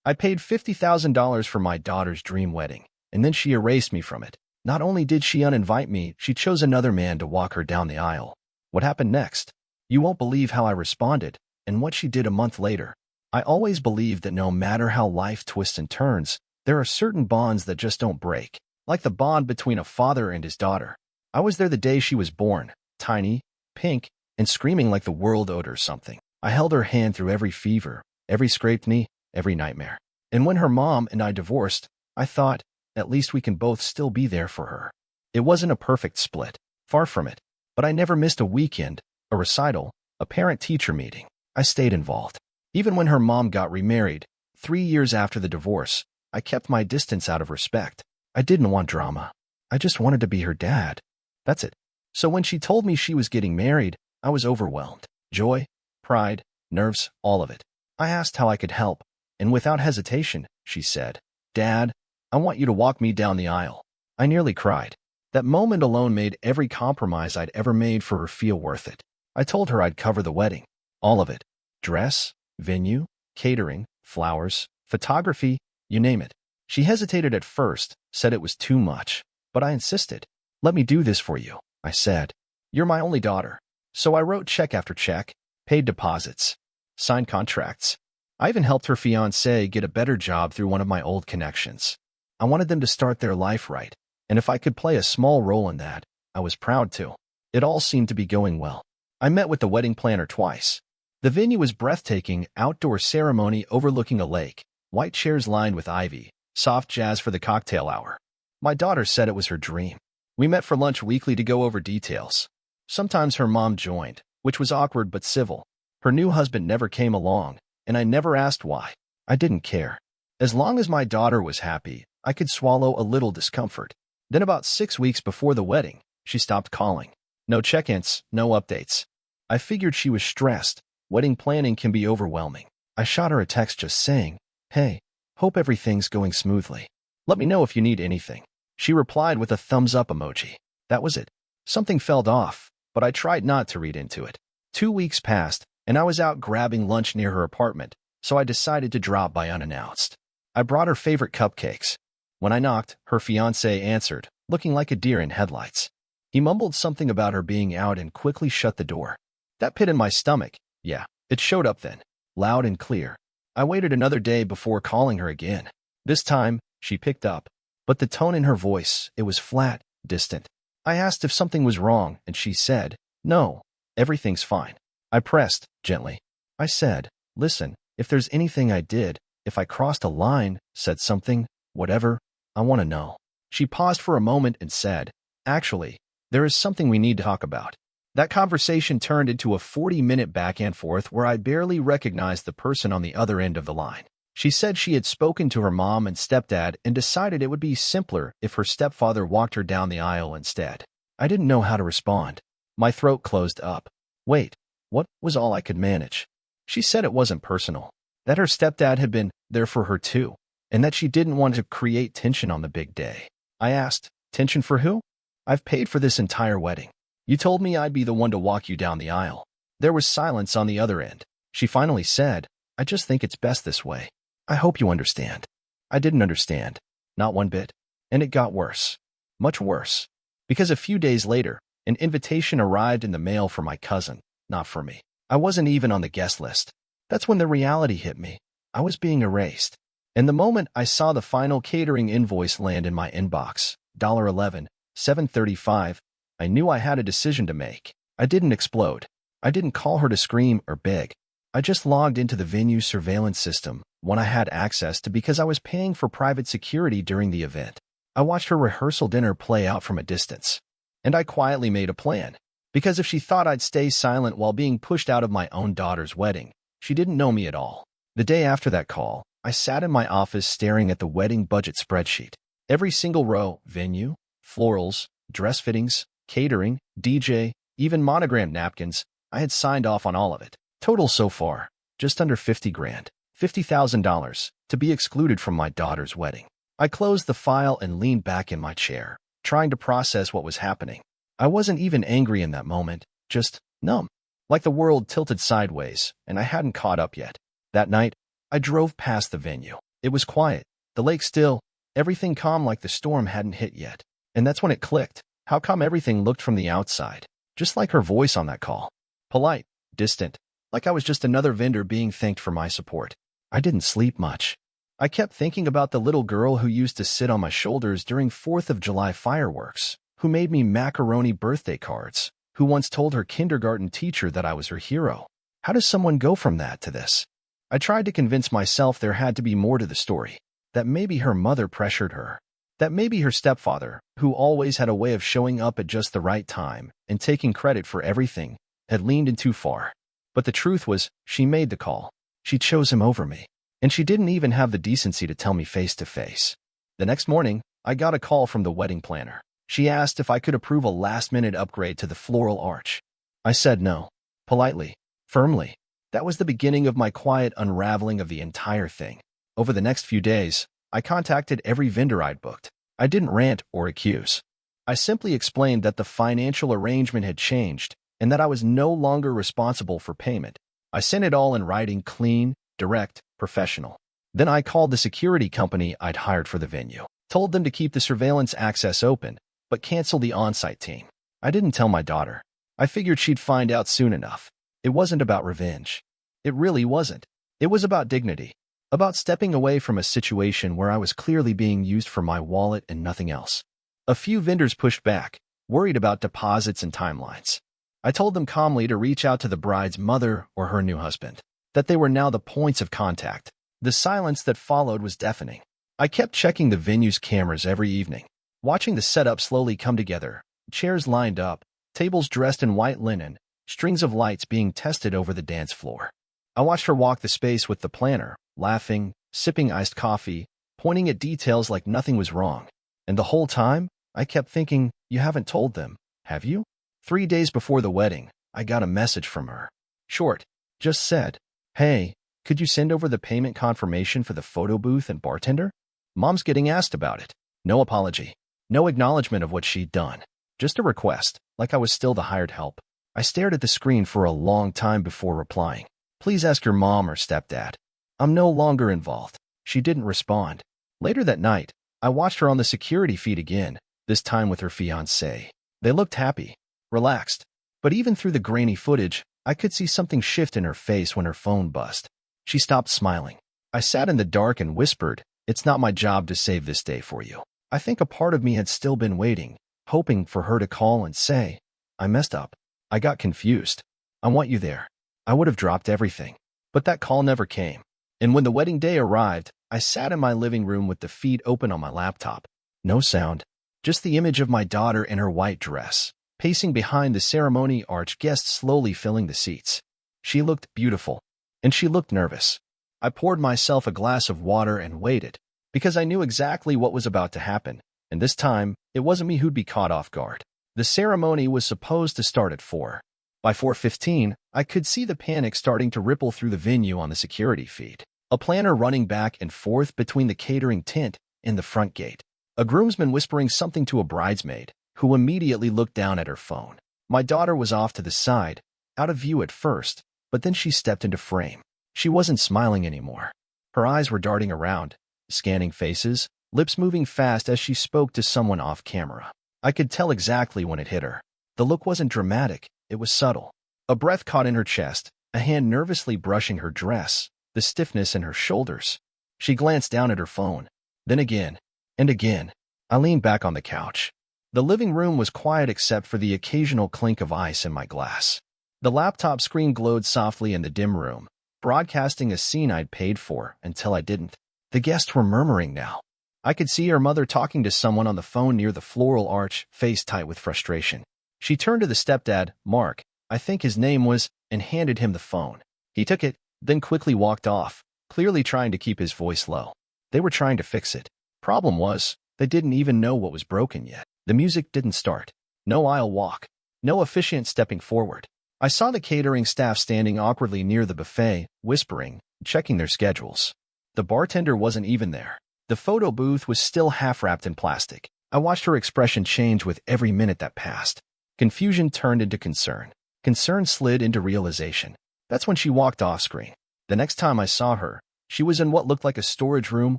I paid $50,000 for my daughter's dream wedding, and then she erased me from it. Not only did she uninvite me, she chose another man to walk her down the aisle. What happened next? You won't believe how I responded, and what she did a month later. I always believed that no matter how life twists and turns, there are certain bonds that just don't break, like the bond between a father and his daughter. I was there the day she was born, tiny, pink, and screaming like the world owed her something. I held her hand through every fever, every scraped knee, every nightmare. And when her mom and I divorced, I thought, at least we can both still be there for her. It wasn't a perfect split, far from it, but I never missed a weekend, a recital, a parent-teacher meeting. I stayed involved. Even when her mom got remarried, 3 years after the divorce, I kept my distance out of respect. I didn't want drama. I just wanted to be her dad. That's it. So when she told me she was getting married, I was overwhelmed. Joy, pride, nerves, all of it. I asked how I could help, and without hesitation, she said, "Dad, I want you to walk me down the aisle." I nearly cried. That moment alone made every compromise I'd ever made for her feel worth it. I told her I'd cover the wedding. All of it. Dress, venue, catering, flowers, photography, you name it. She hesitated at first, said it was too much, but I insisted. "Let me do this for you," I said. "You're my only daughter." So I wrote check after check, paid deposits, signed contracts. I even helped her fiancé get a better job through one of my old connections. I wanted them to start their life right, and if I could play a small role in that, I was proud to. It all seemed to be going well. I met with the wedding planner twice. The venue was breathtaking, outdoor ceremony overlooking a lake, white chairs lined with ivy, soft jazz for the cocktail hour. My daughter said it was her dream. We met for lunch weekly to go over details. Sometimes her mom joined, which was awkward but civil. Her new husband never came along, and I never asked why. I didn't care. As long as my daughter was happy, I could swallow a little discomfort. Then about 6 weeks before the wedding, she stopped calling. No check-ins, no updates. I figured she was stressed. Wedding planning can be overwhelming. I shot her a text just saying, "Hey, hope everything's going smoothly. Let me know if you need anything." She replied with a thumbs-up emoji. That was it. Something felt off, but I tried not to read into it. 2 weeks passed, and I was out grabbing lunch near her apartment, so I decided to drop by unannounced. I brought her favorite cupcakes. When I knocked, her fiancé answered, looking like a deer in headlights. He mumbled something about her being out and quickly shut the door. That pit in my stomach, yeah, it showed up then, loud and clear. I waited another day before calling her again. This time, she picked up, but the tone in her voice, it was flat, distant. I asked if something was wrong, and she said, "No, everything's fine." I pressed, gently. I said, "Listen, if there's anything I did, if I crossed a line, said something, whatever, I want to know." She paused for a moment and said, "Actually, there is something we need to talk about." That conversation turned into a 40-minute back and forth where I barely recognized the person on the other end of the line. She said she had spoken to her mom and stepdad and decided it would be simpler if her stepfather walked her down the aisle instead. I didn't know how to respond. My throat closed up. Wait, what was all I could manage? She said it wasn't personal, that her stepdad had been there for her too, and that she didn't want to create tension on the big day. I asked, "Tension for who? I've paid for this entire wedding. You told me I'd be the one to walk you down the aisle." There was silence on the other end. She finally said, "I just think it's best this way. I hope you understand." I didn't understand. Not one bit. And it got worse. Much worse. Because a few days later, an invitation arrived in the mail for my cousin, not for me. I wasn't even on the guest list. That's when the reality hit me. I was being erased. And the moment I saw the final catering invoice land in my inbox, $11, $7.35, I knew I had a decision to make. I didn't explode. I didn't call her to scream or beg. I just logged into the venue surveillance system, one I had access to because I was paying for private security during the event. I watched her rehearsal dinner play out from a distance. And I quietly made a plan. Because if she thought I'd stay silent while being pushed out of my own daughter's wedding, she didn't know me at all. The day after that call, I sat in my office staring at the wedding budget spreadsheet. Every single row, venue, florals, dress fittings, catering, DJ, even monogrammed napkins, I had signed off on all of it. Total so far, just under 50 grand, $50,000, to be excluded from my daughter's wedding. I closed the file and leaned back in my chair, trying to process what was happening. I wasn't even angry in that moment, just numb. Like the world tilted sideways, and I hadn't caught up yet. That night, I drove past the venue. It was quiet, the lake still, everything calm like the storm hadn't hit yet. And that's when it clicked, how calm everything looked from the outside. Just like her voice on that call. Polite, distant, like I was just another vendor being thanked for my support. I didn't sleep much. I kept thinking about the little girl who used to sit on my shoulders during 4th of July fireworks, who made me macaroni birthday cards, who once told her kindergarten teacher that I was her hero. How does someone go from that to this? I tried to convince myself there had to be more to the story, that maybe her mother pressured her, that maybe her stepfather, who always had a way of showing up at just the right time and taking credit for everything, had leaned in too far. But the truth was, she made the call. She chose him over me. And she didn't even have the decency to tell me face to face. The next morning, I got a call from the wedding planner. She asked if I could approve a last-minute upgrade to the floral arch. I said no. Politely. Firmly. That was the beginning of my quiet unraveling of the entire thing. Over the next few days, I contacted every vendor I'd booked. I didn't rant or accuse. I simply explained that the financial arrangement had changed and that I was no longer responsible for payment. I sent it all in writing, clean, direct, professional. Then I called the security company I'd hired for the venue, told them to keep the surveillance access open, but cancel the on-site team. I didn't tell my daughter. I figured she'd find out soon enough. It wasn't about revenge. It really wasn't. It was about dignity, about stepping away from a situation where I was clearly being used for my wallet and nothing else. A few vendors pushed back, worried about deposits and timelines. I told them calmly to reach out to the bride's mother or her new husband, that they were now the points of contact. The silence that followed was deafening. I kept checking the venue's cameras every evening, watching the setup slowly come together, chairs lined up, tables dressed in white linen, strings of lights being tested over the dance floor. I watched her walk the space with the planner, laughing, sipping iced coffee, pointing at details like nothing was wrong. And the whole time, I kept thinking, you haven't told them, have you? 3 days before the wedding, I got a message from her. Short, just said, "Hey, could you send over the payment confirmation for the photo booth and bartender? Mom's getting asked about it." No apology. No acknowledgement of what she'd done. Just a request, like I was still the hired help. I stared at the screen for a long time before replying. "Please ask your mom or stepdad. I'm no longer involved." She didn't respond. Later that night, I watched her on the security feed again, this time with her fiancé. They looked happy, relaxed. But even through the grainy footage, I could see something shift in her face when her phone buzzed. She stopped smiling. I sat in the dark and whispered, "It's not my job to save this day for you." I think a part of me had still been waiting, hoping for her to call and say, "I messed up. I got confused. I want you there." I would have dropped everything. But that call never came. And when the wedding day arrived, I sat in my living room with the feed open on my laptop. No sound, just the image of my daughter in her white dress, pacing behind the ceremony arch, guests slowly filling the seats. She looked beautiful, and she looked nervous. I poured myself a glass of water and waited, because I knew exactly what was about to happen, and this time, it wasn't me who'd be caught off guard. The ceremony was supposed to start at 4. By 4:15, I could see the panic starting to ripple through the venue on the security feed. A planner running back and forth between the catering tent and the front gate. A groomsman whispering something to a bridesmaid, who immediately looked down at her phone. My daughter was off to the side, out of view at first, but then she stepped into frame. She wasn't smiling anymore. Her eyes were darting around, scanning faces, lips moving fast as she spoke to someone off camera. I could tell exactly when it hit her. The look wasn't dramatic, it was subtle. A breath caught in her chest, a hand nervously brushing her dress, the stiffness in her shoulders. She glanced down at her phone. Then again, and again. I leaned back on the couch. The living room was quiet except for the occasional clink of ice in my glass. The laptop screen glowed softly in the dim room, broadcasting a scene I'd paid for until I didn't. The guests were murmuring now. I could see her mother talking to someone on the phone near the floral arch, face tight with frustration. She turned to the stepdad, Mark, I think his name was, and handed him the phone. He took it, then quickly walked off, clearly trying to keep his voice low. They were trying to fix it. Problem was, they didn't even know what was broken yet. The music didn't start. No aisle walk. No officiant stepping forward. I saw the catering staff standing awkwardly near the buffet, whispering, checking their schedules. The bartender wasn't even there. The photo booth was still half-wrapped in plastic. I watched her expression change with every minute that passed. Confusion turned into concern. Concern slid into realization. That's when she walked off screen. The next time I saw her, She was in what looked like a storage room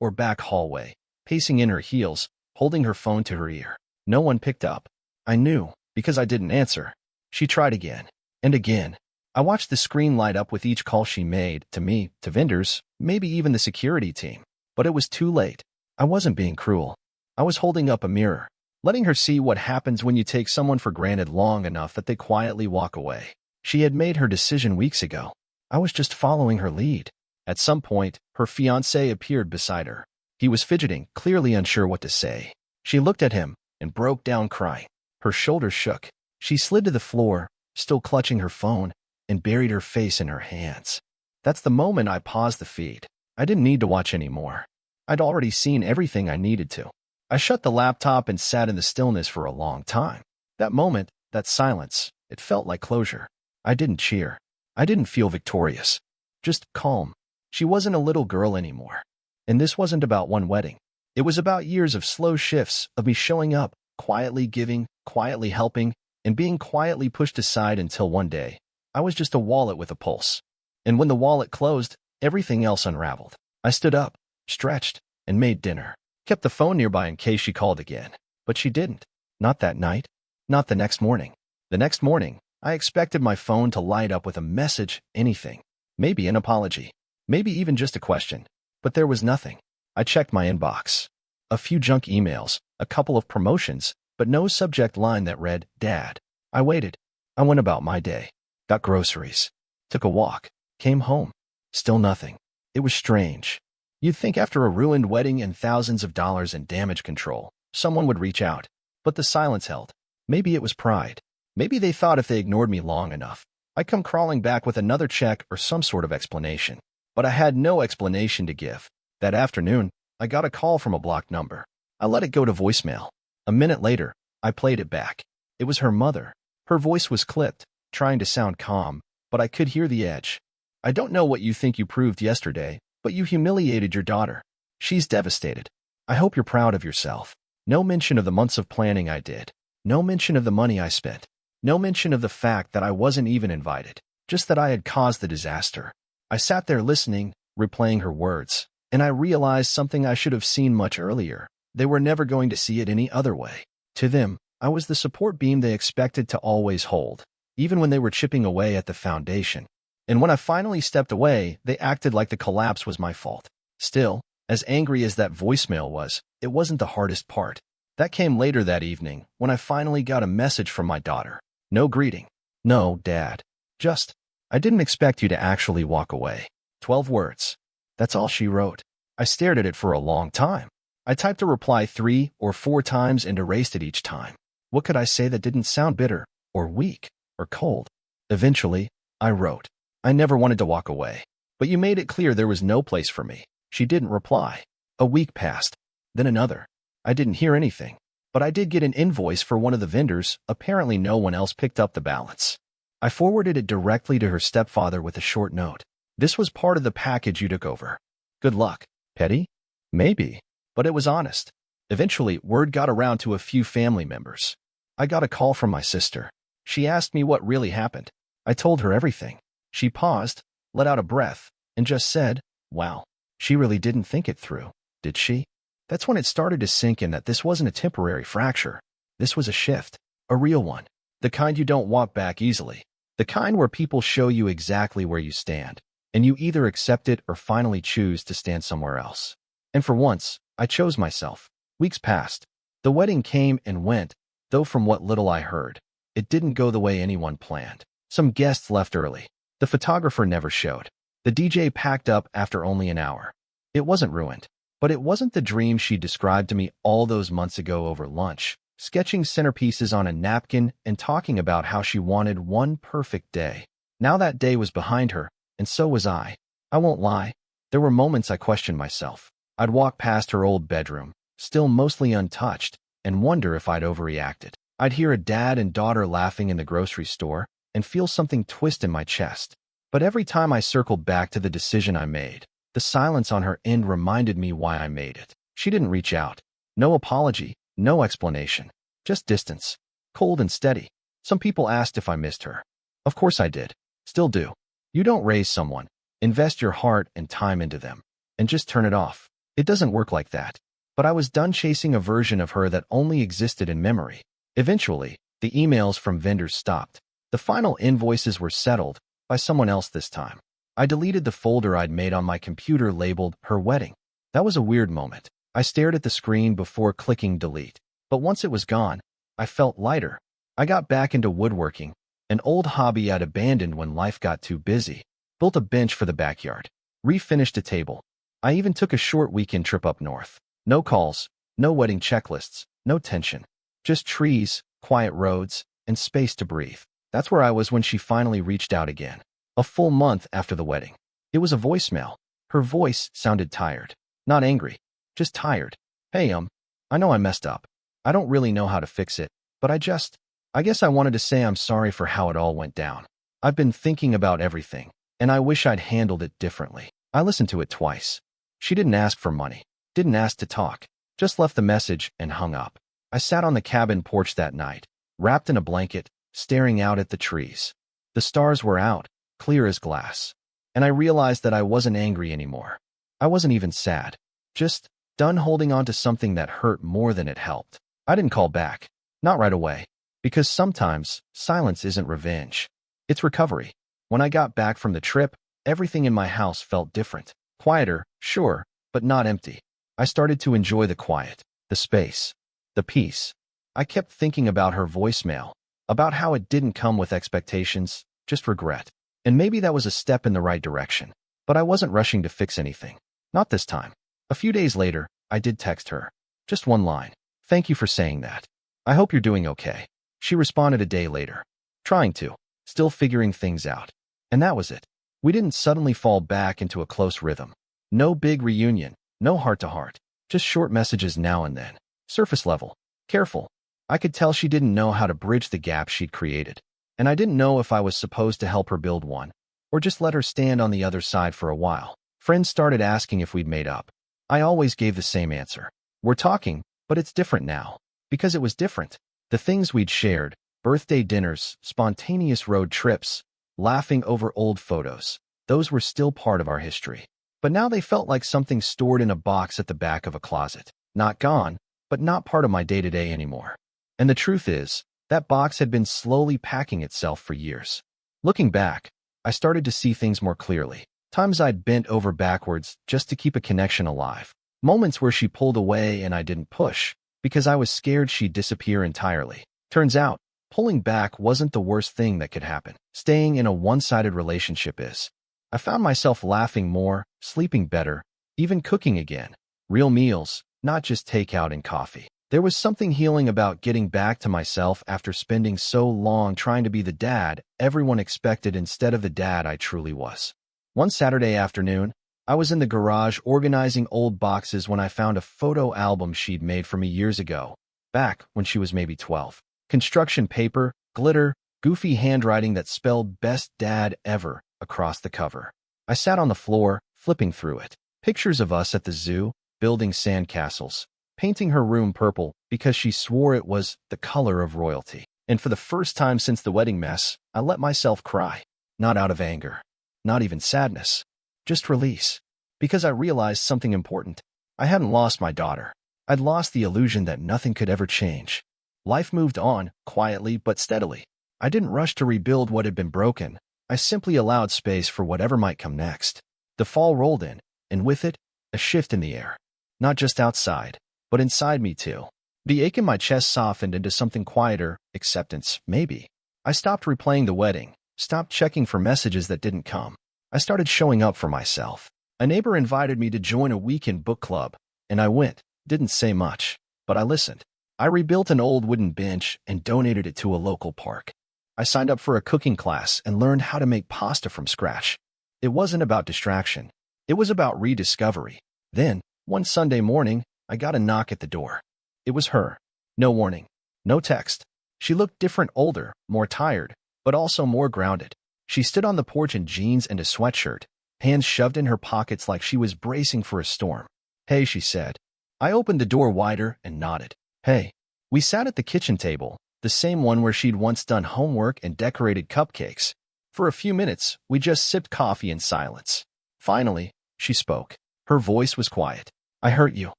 or back hallway, pacing in her heels, holding her phone to her ear. No one picked up. I knew, because I didn't answer. She tried again, and again. I watched the screen light up with each call she made, to me, to vendors, maybe even the security team. But it was too late. I wasn't being cruel. I was holding up a mirror, letting her see what happens when you take someone for granted long enough that they quietly walk away. She had made her decision weeks ago. I was just following her lead. At some point, her fiancé appeared beside her. He was fidgeting, clearly unsure what to say. She looked at him and broke down crying. Her shoulders shook. She slid to the floor, still clutching her phone, and buried her face in her hands. That's the moment I paused the feed. I didn't need to watch anymore. I'd already seen everything I needed to. I shut the laptop and sat in the stillness for a long time. That moment, that silence, it felt like closure. I didn't cheer. I didn't feel victorious. Just calm. She wasn't a little girl anymore. And this wasn't about one wedding. It was about years of slow shifts, of me showing up, quietly giving, quietly helping, and being quietly pushed aside until one day, I was just a wallet with a pulse. And when the wallet closed, everything else unraveled. I stood up, stretched, and made dinner. Kept the phone nearby in case she called again. But she didn't. Not that night. Not the next morning. The next morning, I expected my phone to light up with a message, anything. Maybe an apology. Maybe even just a question. But there was nothing. I checked my inbox. A few junk emails, a couple of promotions, but no subject line that read, Dad. I waited. I went about my day. Got groceries. Took a walk. Came home. Still nothing. It was strange. You'd think after a ruined wedding and thousands of dollars in damage control, someone would reach out. But the silence held. Maybe it was pride. Maybe they thought if they ignored me long enough, I'd come crawling back with another check or some sort of explanation. But I had no explanation to give. That afternoon, I got a call from a blocked number. I let it go to voicemail. A minute later, I played it back. It was her mother. Her voice was clipped, trying to sound calm, but I could hear the edge. I don't know what you think you proved yesterday, but you humiliated your daughter. She's devastated. I hope you're proud of yourself. No mention of the months of planning I did. No mention of the money I spent. No mention of the fact that I wasn't even invited. Just that I had caused the disaster. I sat there listening, replaying her words, and I realized something I should have seen much earlier. They were never going to see it any other way. To them, I was the support beam they expected to always hold, even when they were chipping away at the foundation. And when I finally stepped away, they acted like the collapse was my fault. Still, as angry as that voicemail was, it wasn't the hardest part. That came later that evening, when I finally got a message from my daughter. No greeting. No, Dad. Just, I didn't expect you to actually walk away. 12 words. That's all she wrote. I stared at it for a long time. I typed a reply 3 or 4 times and erased it each time. What could I say that didn't sound bitter, or weak, or cold? Eventually, I wrote, I never wanted to walk away, but you made it clear there was no place for me. She didn't reply. A week passed. Then another. I didn't hear anything, but I did get an invoice for one of the vendors. Apparently no one else picked up the balance. I forwarded it directly to her stepfather with a short note. This was part of the package you took over. Good luck. Petty? Maybe, but it was honest. Eventually, word got around to a few family members. I got a call from my sister. She asked me what really happened. I told her everything. She paused, let out a breath, and just said, wow, she really didn't think it through, did she? That's when it started to sink in that this wasn't a temporary fracture. This was a shift, a real one, the kind you don't walk back easily, the kind where people show you exactly where you stand, and you either accept it or finally choose to stand somewhere else. And for once, I chose myself. Weeks passed. The wedding came and went, though from what little I heard, it didn't go the way anyone planned. Some guests left early. The photographer never showed. The DJ packed up after only an hour. It wasn't ruined. But it wasn't the dream she described to me all those months ago over lunch, sketching centerpieces on a napkin and talking about how she wanted one perfect day. Now that day was behind her, and so was I. I won't lie. There were moments I questioned myself. I'd walk past her old bedroom, still mostly untouched, and wonder if I'd overreacted. I'd hear a dad and daughter laughing in the grocery store and feel something twist in my chest. But every time I circled back to the decision I made, the silence on her end reminded me why I made it. She didn't reach out. No apology, no explanation. Just distance. Cold and steady. Some people asked if I missed her. Of course I did. Still do. You don't raise someone, Invest your heart and time into them, and just turn it off. It doesn't work like that. But I was done chasing a version of her that only existed in memory. Eventually, the emails from vendors stopped. The final invoices were settled, by someone else this time. I deleted the folder I'd made on my computer labeled Her Wedding. That was a weird moment. I stared at the screen before clicking delete. But once it was gone, I felt lighter. I got back into woodworking, an old hobby I'd abandoned when life got too busy. Built a bench for the backyard. Refinished a table. I even took a short weekend trip up north. No calls, no wedding checklists, no tension. Just trees, quiet roads, and space to breathe. That's where I was when she finally reached out again. A full month after the wedding. It was a voicemail. Her voice sounded tired. Not angry, just tired. Hey, I know I messed up. I don't really know how to fix it, but I guess I wanted to say I'm sorry for how it all went down. I've been thinking about everything, and I wish I'd handled it differently. I listened to it twice. She didn't ask for money, didn't ask to talk, just left the message and hung up. I sat on the cabin porch that night, wrapped in a blanket, staring out at the trees. The stars were out, clear as glass. And I realized that I wasn't angry anymore. I wasn't even sad. Just done holding on to something that hurt more than it helped. I didn't call back. Not right away. Because sometimes, silence isn't revenge. It's recovery. When I got back from the trip, everything in my house felt different. Quieter, sure, but not empty. I started to enjoy the quiet, the space, the peace. I kept thinking about her voicemail, about how it didn't come with expectations, just regret. And maybe that was a step in the right direction. But I wasn't rushing to fix anything. Not this time. A few days later, I did text her. Just one line. Thank you for saying that. I hope you're doing okay. She responded a day later. Trying to. Still figuring things out. And that was it. We didn't suddenly fall back into a close rhythm. No big reunion. No heart-to-heart. Just short messages now and then. Surface level. Careful. I could tell she didn't know how to bridge the gap she'd created. And I didn't know if I was supposed to help her build one, or just let her stand on the other side for a while. Friends started asking if we'd made up. I always gave the same answer. We're talking, but it's different now. Because it was different. The things we'd shared, birthday dinners, spontaneous road trips, laughing over old photos, those were still part of our history. But now they felt like something stored in a box at the back of a closet. Not gone, but not part of my day-to-day anymore. And the truth is, that box had been slowly packing itself for years. Looking back, I started to see things more clearly. Times I'd bent over backwards just to keep a connection alive. Moments where she pulled away and I didn't push, because I was scared she'd disappear entirely. Turns out, pulling back wasn't the worst thing that could happen. Staying in a one-sided relationship is. I found myself laughing more, sleeping better, even cooking again. Real meals, not just takeout and coffee. There was something healing about getting back to myself after spending so long trying to be the dad everyone expected instead of the dad I truly was. One Saturday afternoon, I was in the garage organizing old boxes when I found a photo album she'd made for me years ago, back when she was maybe 12. Construction paper, glitter, goofy handwriting that spelled "Best Dad Ever" across the cover. I sat on the floor, flipping through it. Pictures of us at the zoo, building sandcastles, painting her room purple because she swore it was the color of royalty. And for the first time since the wedding mess, I let myself cry. Not out of anger. Not even sadness. Just release. Because I realized something important. I hadn't lost my daughter. I'd lost the illusion that nothing could ever change. Life moved on, quietly but steadily. I didn't rush to rebuild what had been broken. I simply allowed space for whatever might come next. The fall rolled in, and with it, a shift in the air. Not just outside, but inside me too. The ache in my chest softened into something quieter, acceptance, maybe. I stopped replaying the wedding, stopped checking for messages that didn't come. I started showing up for myself. A neighbor invited me to join a weekend book club, and I went. Didn't say much, but I listened. I rebuilt an old wooden bench and donated it to a local park. I signed up for a cooking class and learned how to make pasta from scratch. It wasn't about distraction. It was about rediscovery. Then, one Sunday morning, I got a knock at the door. It was her. No warning. No text. She looked different, older, more tired, but also more grounded. She stood on the porch in jeans and a sweatshirt, hands shoved in her pockets like she was bracing for a storm. Hey, she said. I opened the door wider and nodded. Hey. We sat at the kitchen table, the same one where she'd once done homework and decorated cupcakes. For a few minutes, we just sipped coffee in silence. Finally, she spoke. Her voice was quiet. I hurt you.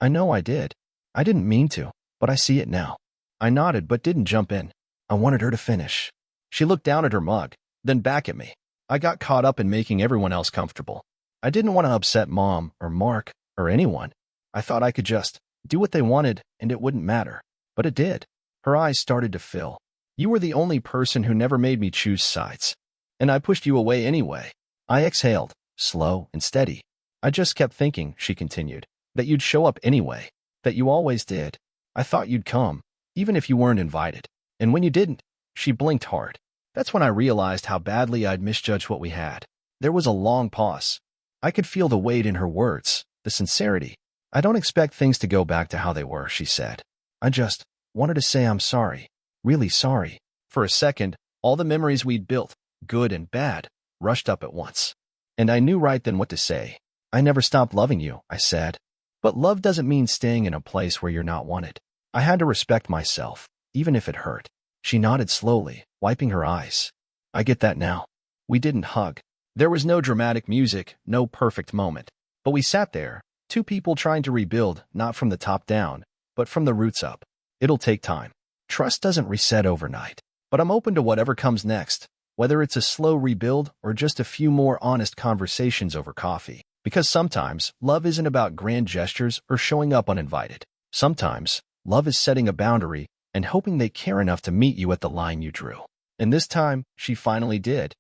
I know I did. I didn't mean to, but I see it now. I nodded but didn't jump in. I wanted her to finish. She looked down at her mug, then back at me. I got caught up in making everyone else comfortable. I didn't want to upset Mom or Mark or anyone. I thought I could just do what they wanted and it wouldn't matter. But it did. Her eyes started to fill. You were the only person who never made me choose sides. And I pushed you away anyway. I exhaled, slow and steady. I just kept thinking, she continued, that you'd show up anyway, that you always did. I thought you'd come, even if you weren't invited. And when you didn't, she blinked hard. That's when I realized how badly I'd misjudged what we had. There was a long pause. I could feel the weight in her words, the sincerity. I don't expect things to go back to how they were, she said. I just wanted to say I'm sorry, really sorry. For a second, all the memories we'd built, good and bad, rushed up at once. And I knew right then what to say. I never stopped loving you, I said. But love doesn't mean staying in a place where you're not wanted. I had to respect myself, even if it hurt. She nodded slowly, wiping her eyes. I get that now. We didn't hug. There was no dramatic music, no perfect moment. But we sat there, two people trying to rebuild, not from the top down, but from the roots up. It'll take time. Trust doesn't reset overnight. But I'm open to whatever comes next, whether it's a slow rebuild or just a few more honest conversations over coffee. Because sometimes, love isn't about grand gestures or showing up uninvited. Sometimes, love is setting a boundary and hoping they care enough to meet you at the line you drew. And this time, she finally did.